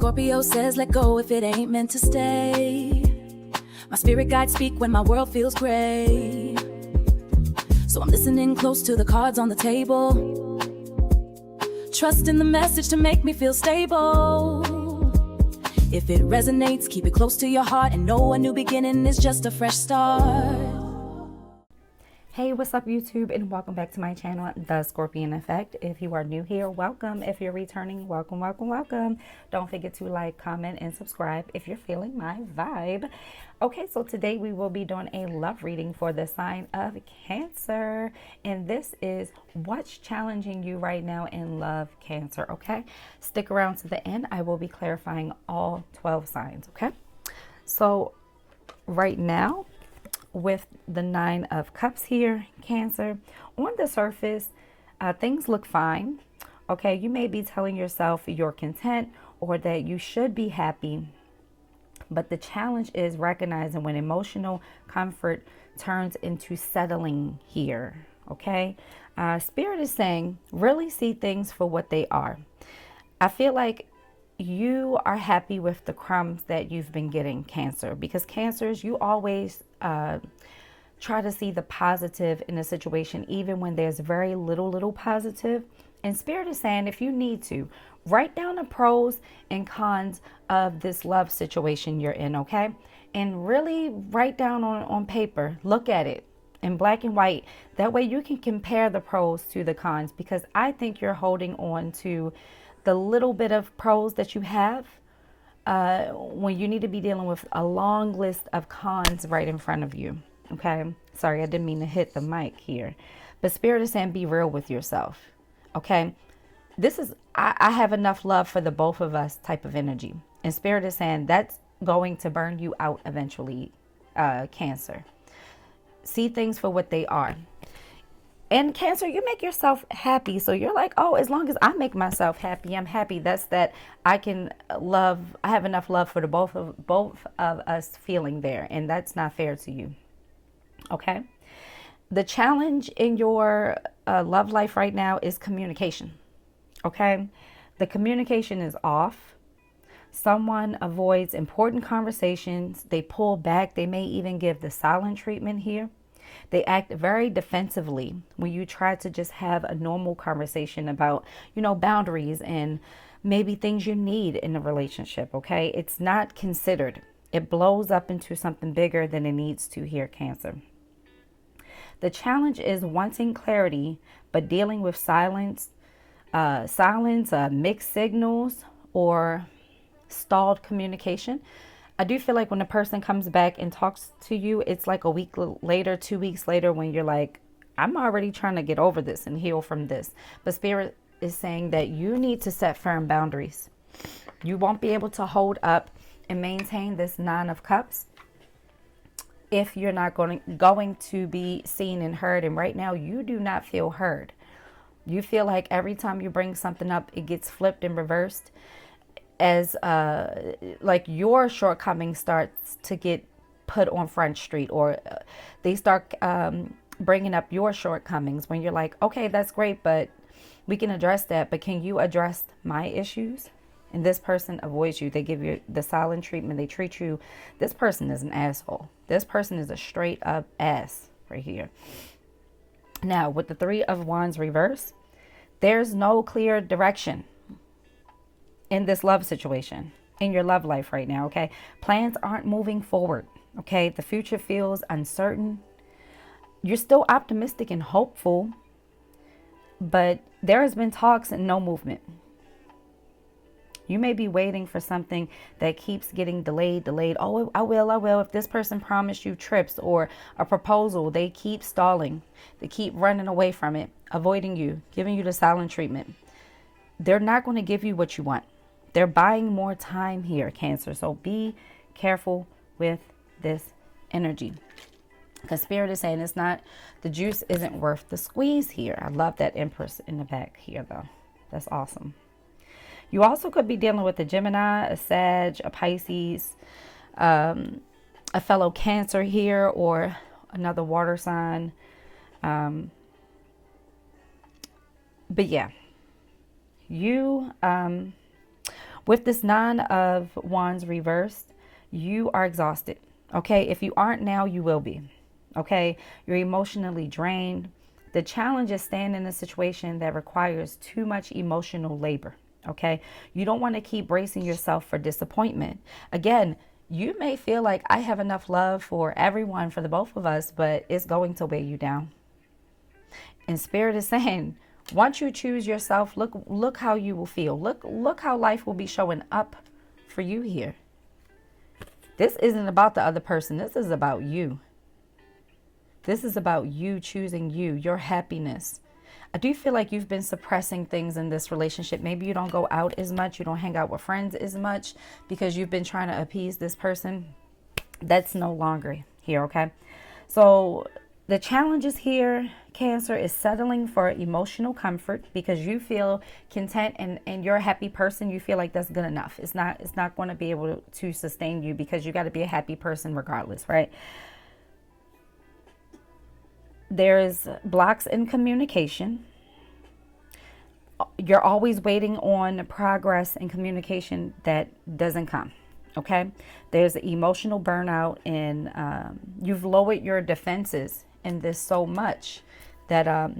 Scorpio says let go if it ain't meant to stay. My spirit guides speak when my world feels gray. So I'm listening close to the cards on the table, trusting the message to make me feel stable. If it resonates, keep it close to your heart and know a new beginning is just a fresh start. Hey, what's up YouTube, and welcome back to my channel, The Scorpion Effect. If you are new here, welcome. If you're returning, welcome. Don't forget to like, comment, and subscribe if you're feeling my vibe. Okay, so today we will be doing a love reading for the sign of Cancer, and this is what's challenging you right now in love, Cancer. Okay, stick around to the end. I will be clarifying all 12 signs. Okay, so right now, with the Nine of Cups here, Cancer, on the surface, things look fine. Okay, you may be telling yourself you're content or that you should be happy, but the challenge is recognizing when emotional comfort turns into settling here. Okay, Spirit is saying really see things for what they are. I feel like you are happy with the crumbs that you've been getting, Cancer, because Cancers, you always try to see the positive in a situation, even when there's very little positive. And Spirit is saying, if you need to, write down the pros and cons of this love situation you're in, okay? And really write down on paper, look at it in black and white. That way you can compare the pros to the cons, because I think you're holding on to the little bit of pros that you have when you need to be dealing with a long list of cons right in front of you. Okay, sorry, I didn't mean to hit the mic here, but Spirit is saying be real with yourself. Okay, this is I have enough love for the both of us type of energy, and Spirit is saying that's going to burn you out eventually, Cancer. See things for what they are. And Cancer, you make yourself happy. So you're like, oh, as long as I make myself happy, I'm happy. That's that I can love. I have enough love for the both of us feeling there. And that's not fair to you. Okay. The challenge in your love life right now is communication. Okay. The communication is off. Someone avoids important conversations. They pull back. They may even give the silent treatment here. They act very defensively when you try to just have a normal conversation about, boundaries and maybe things you need in a relationship. Okay, it's not considered. It blows up into something bigger than it needs to here, Cancer. The challenge is wanting clarity, but dealing with silence, mixed signals, or stalled communication. I do feel like when a person comes back and talks to you, it's like a week later, 2 weeks later, when you're like, I'm already trying to get over this and heal from this. But Spirit is saying that you need to set firm boundaries. You won't be able to hold up and maintain this Nine of Cups if you're not going to be seen and heard. And right now, you do not feel heard. You feel like every time you bring something up, it gets flipped and reversed, as like your shortcomings starts to get put on Front Street, or they start bringing up your shortcomings when you're like, okay, that's great, but we can address that, but can you address my issues? And this person avoids you. They give you the silent treatment. They treat you. This person is an asshole. This person is a straight up ass right here. Now, with the Three of Wands reverse, there's no clear direction in this love situation, in your love life right now. Okay, plans aren't moving forward. Okay, the future feels uncertain. You're still optimistic and hopeful, but there has been talks and no movement. You may be waiting for something that keeps getting delayed. Oh, I will. If this person promised you trips or a proposal, they keep stalling. They keep running away from it, avoiding you, giving you the silent treatment. They're not going to give you what you want. They're buying more time here, Cancer. So be careful with this energy, because Spirit is saying it's not, the juice isn't worth the squeeze here. I love that Empress in the back here, though. That's awesome. You also could be dealing with a Gemini, a Sag, a Pisces, a fellow Cancer here, or another water sign. But yeah, you With this Nine of Wands reversed, you are exhausted. Okay. If you aren't now, you will be. Okay. You're emotionally drained. The challenge is staying in a situation that requires too much emotional labor. Okay. You don't want to keep bracing yourself for disappointment. Again, you may feel like I have enough love for everyone, for the both of us, but it's going to weigh you down. And Spirit is saying, once you choose yourself, look how you will feel. Look how life will be showing up for you here. This isn't about the other person. This is about you. This is about you choosing you, your happiness. I do feel like you've been suppressing things in this relationship. Maybe you don't go out as much. You don't hang out with friends as much because you've been trying to appease this person. That's no longer here, okay? So the challenges here, Cancer, is settling for emotional comfort because you feel content and you're a happy person. You feel like that's good enough. It's not going to be able to sustain you because you got to be a happy person regardless, right? There's blocks in communication. You're always waiting on progress in communication that doesn't come. Okay. There's emotional burnout and you've lowered your defenses in this so much that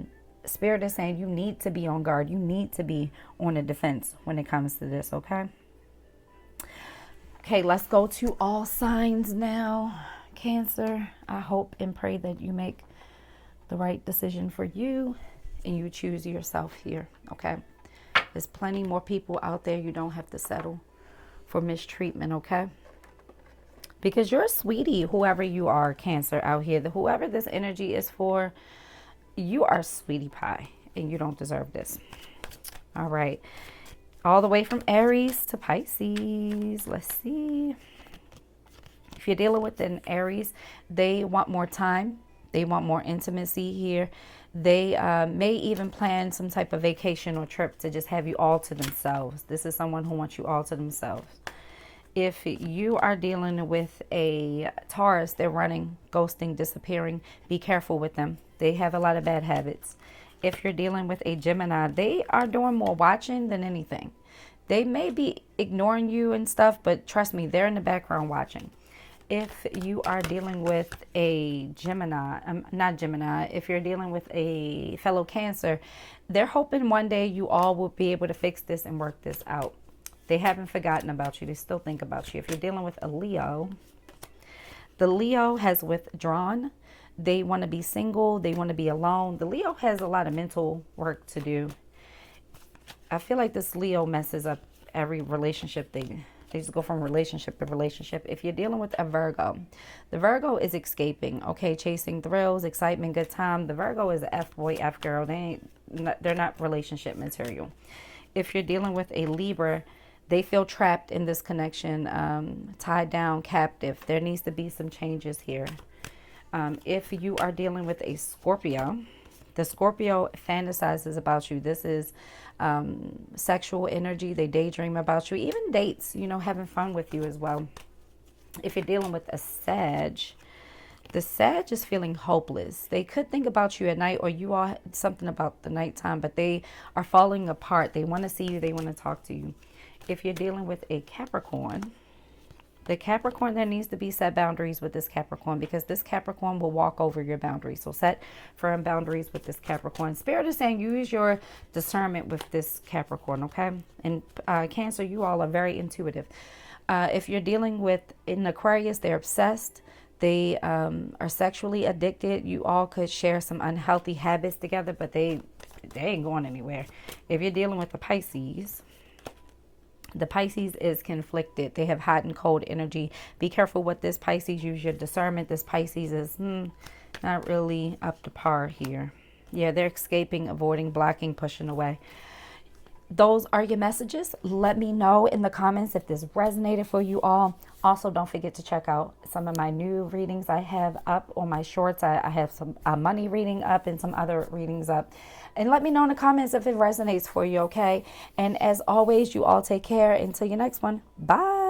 Spirit is saying you need to be on guard. You need to be on the defense when it comes to this. Okay. Okay. Let's go to all signs now. Cancer, I hope and pray that you make the right decision for you and you choose yourself here. Okay. There's plenty more people out there. You don't have to settle for mistreatment. Okay. Because you're a sweetie, whoever you are, Cancer, out here. Whoever this energy is for, you are sweetie pie and you don't deserve this. All right. All the way from Aries to Pisces. Let's see. If you're dealing with an Aries, they want more time. They want more intimacy here. They may even plan some type of vacation or trip to just have you all to themselves. This is someone who wants you all to themselves. If you are dealing with a Taurus, they're running, ghosting, disappearing. Be careful with them. They have a lot of bad habits. If you're dealing with a Gemini, they are doing more watching than anything. They may be ignoring you and stuff, but trust me, they're in the background watching. If you are dealing with a Gemini, if you're dealing with a fellow Cancer, they're hoping one day you all will be able to fix this and work this out. They haven't forgotten about you. They still think about you. If you're dealing with a Leo, the Leo has withdrawn. They want to be single. They want to be alone. The Leo has a lot of mental work to do. I feel like this Leo messes up every relationship they just go from relationship to relationship. If you're dealing with a Virgo, the Virgo is escaping, okay, chasing thrills, excitement, good time. The Virgo is a F-boy, F-girl. They're not relationship material. If you're dealing with a Libra, they feel trapped in this connection, tied down, captive. There needs to be some changes here. If you are dealing with a Scorpio, the Scorpio fantasizes about you. This is sexual energy. They daydream about you, even dates, having fun with you as well. If you're dealing with a Sag, the Sag is feeling hopeless. They could think about you at night, or you all something about the nighttime, but they are falling apart. They want to see you. They want to talk to you. If you're dealing with a Capricorn, the Capricorn, there needs to be set boundaries with this Capricorn because this Capricorn will walk over your boundaries. So set firm boundaries with this Capricorn. Spirit is saying use your discernment with this Capricorn, okay? And Cancer, you all are very intuitive. If you're dealing with an Aquarius, they're obsessed. They are sexually addicted. You all could share some unhealthy habits together, but they ain't going anywhere. If you're dealing with the Pisces, the Pisces is conflicted. They have hot and cold energy. Be careful with this Pisces. Use your discernment. This Pisces is not really up to par here. Yeah, they're escaping, avoiding, blocking, pushing away. Those are your messages. Let me know in the comments if this resonated for you all. Also, don't forget to check out some of my new readings I have up on my shorts. I have some money reading up and some other readings up. And let me know in the comments if it resonates for you, okay? And as always, you all take care. Until your next one. Bye.